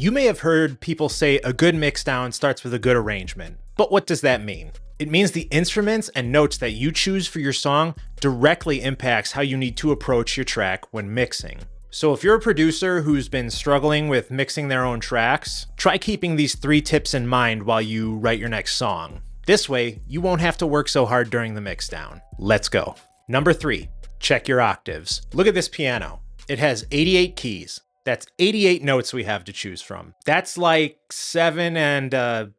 You may have heard people say a good mixdown starts with a good arrangement, but what does that mean? It means the instruments and notes that you choose for your song directly impacts how you need to approach your track when mixing. So if you're a producer who's been struggling with mixing their own tracks, try keeping these 3 tips in mind while you write your next song. This way, you won't have to work so hard during the mixdown. Let's go. Number 3, check your octaves. Look at this piano. It has 88 keys. That's 88 notes we have to choose from. That's like 7 and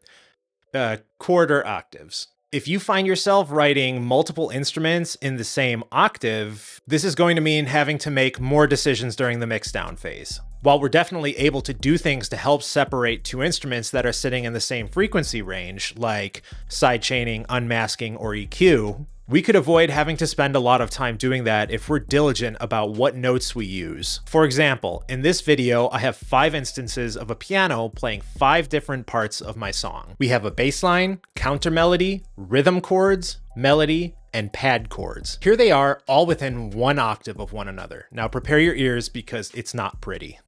quarter octaves. If you find yourself writing multiple instruments in the same octave, this is going to mean having to make more decisions during the mixdown phase. While we're definitely able to do things to help separate 2 instruments that are sitting in the same frequency range, like sidechaining, unmasking, or EQ, we could avoid having to spend a lot of time doing that if we're diligent about what notes we use. For example, in this video, I have 5 instances of a piano playing 5 different parts of my song. We have a bass line, counter melody, rhythm chords, melody, and pad chords. Here they are, all within 1 octave of one another. Now prepare your ears because it's not pretty.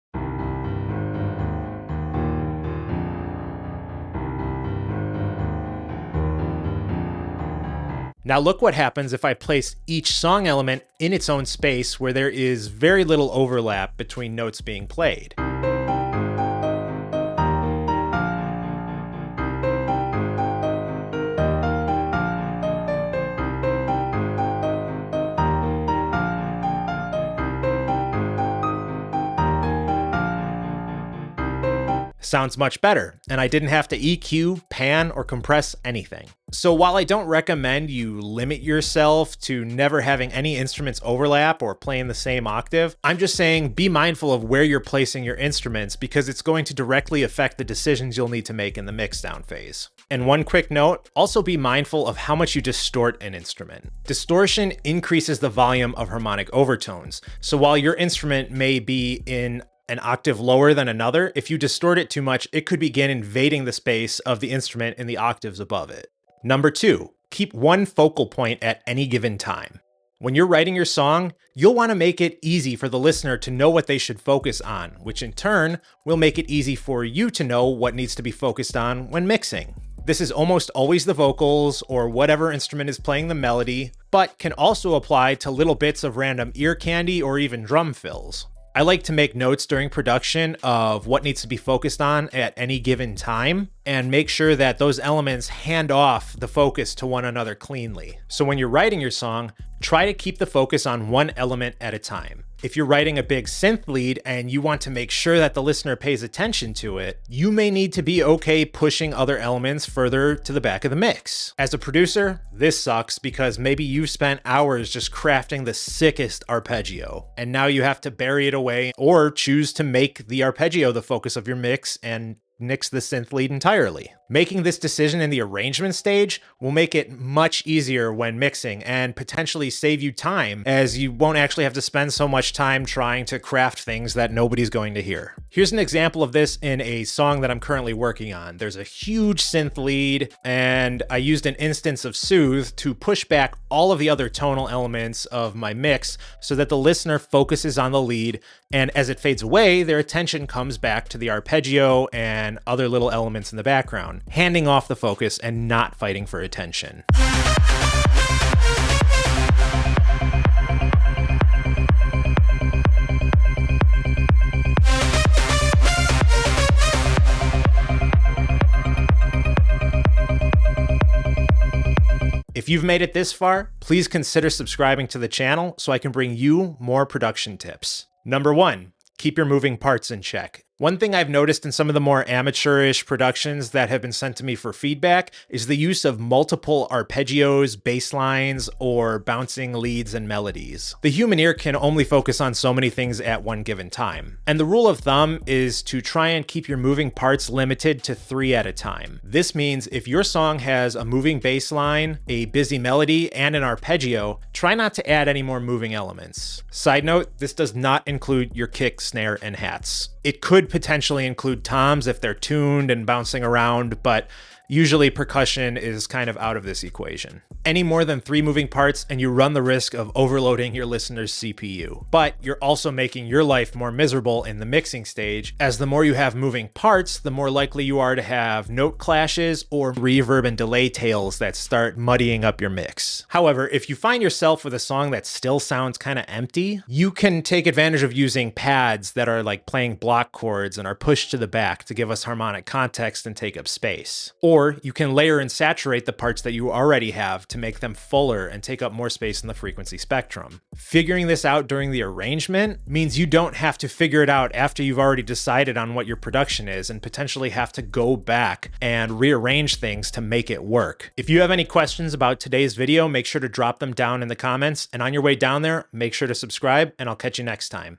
Now look what happens if I place each song element in its own space where there is very little overlap between notes being played. Sounds much better, and I didn't have to EQ, pan, or compress anything. So while I don't recommend you limit yourself to never having any instruments overlap or play in the same octave, I'm just saying be mindful of where you're placing your instruments because it's going to directly affect the decisions you'll need to make in the mixdown phase. And one quick note, also be mindful of how much you distort an instrument. Distortion increases the volume of harmonic overtones. So while your instrument may be in an octave lower than another, if you distort it too much, it could begin invading the space of the instrument in the octaves above it. Number 2, keep one focal point at any given time. When you're writing your song, you'll want to make it easy for the listener to know what they should focus on, which in turn will make it easy for you to know what needs to be focused on when mixing. This is almost always the vocals or whatever instrument is playing the melody, but can also apply to little bits of random ear candy or even drum fills. I like to make notes during production of what needs to be focused on at any given time and make sure that those elements hand off the focus to one another cleanly. So when you're writing your song, try to keep the focus on one element at a time. If you're writing a big synth lead and you want to make sure that the listener pays attention to it, you may need to be okay pushing other elements further to the back of the mix. As a producer, this sucks because maybe you've spent hours just crafting the sickest arpeggio, and now you have to bury it away or choose to make the arpeggio the focus of your mix and nix the synth lead entirely. Making this decision in the arrangement stage will make it much easier when mixing and potentially save you time, as you won't actually have to spend so much time trying to craft things that nobody's going to hear. Here's an example of this in a song that I'm currently working on. There's a huge synth lead, and I used an instance of Soothe to push back all of the other tonal elements of my mix so that the listener focuses on the lead, and as it fades away, their attention comes back to the arpeggio and other little elements in the background, handing off the focus and not fighting for attention. If you've made it this far, please consider subscribing to the channel so I can bring you more production tips. Number 1, keep your moving parts in check. One thing I've noticed in some of the more amateurish productions that have been sent to me for feedback is the use of multiple arpeggios, bass lines, or bouncing leads and melodies. The human ear can only focus on so many things at one given time. And the rule of thumb is to try and keep your moving parts limited to 3 at a time. This means if your song has a moving bass line, a busy melody, and an arpeggio, try not to add any more moving elements. Side note, this does not include your kick, snare, and hats. It could potentially include toms if they're tuned and bouncing around, but Usually percussion is kind of out of this equation. Any more than 3 moving parts and you run the risk of overloading your listener's CPU. But you're also making your life more miserable in the mixing stage, as the more you have moving parts, the more likely you are to have note clashes or reverb and delay tails that start muddying up your mix. However, if you find yourself with a song that still sounds kind of empty, you can take advantage of using pads that are like playing block chords and are pushed to the back to give us harmonic context and take up space. Or you can layer and saturate the parts that you already have to make them fuller and take up more space in the frequency spectrum. Figuring this out during the arrangement means you don't have to figure it out after you've already decided on what your production is and potentially have to go back and rearrange things to make it work. If you have any questions about today's video, make sure to drop them down in the comments, and on your way down there, make sure to subscribe, and I'll catch you next time.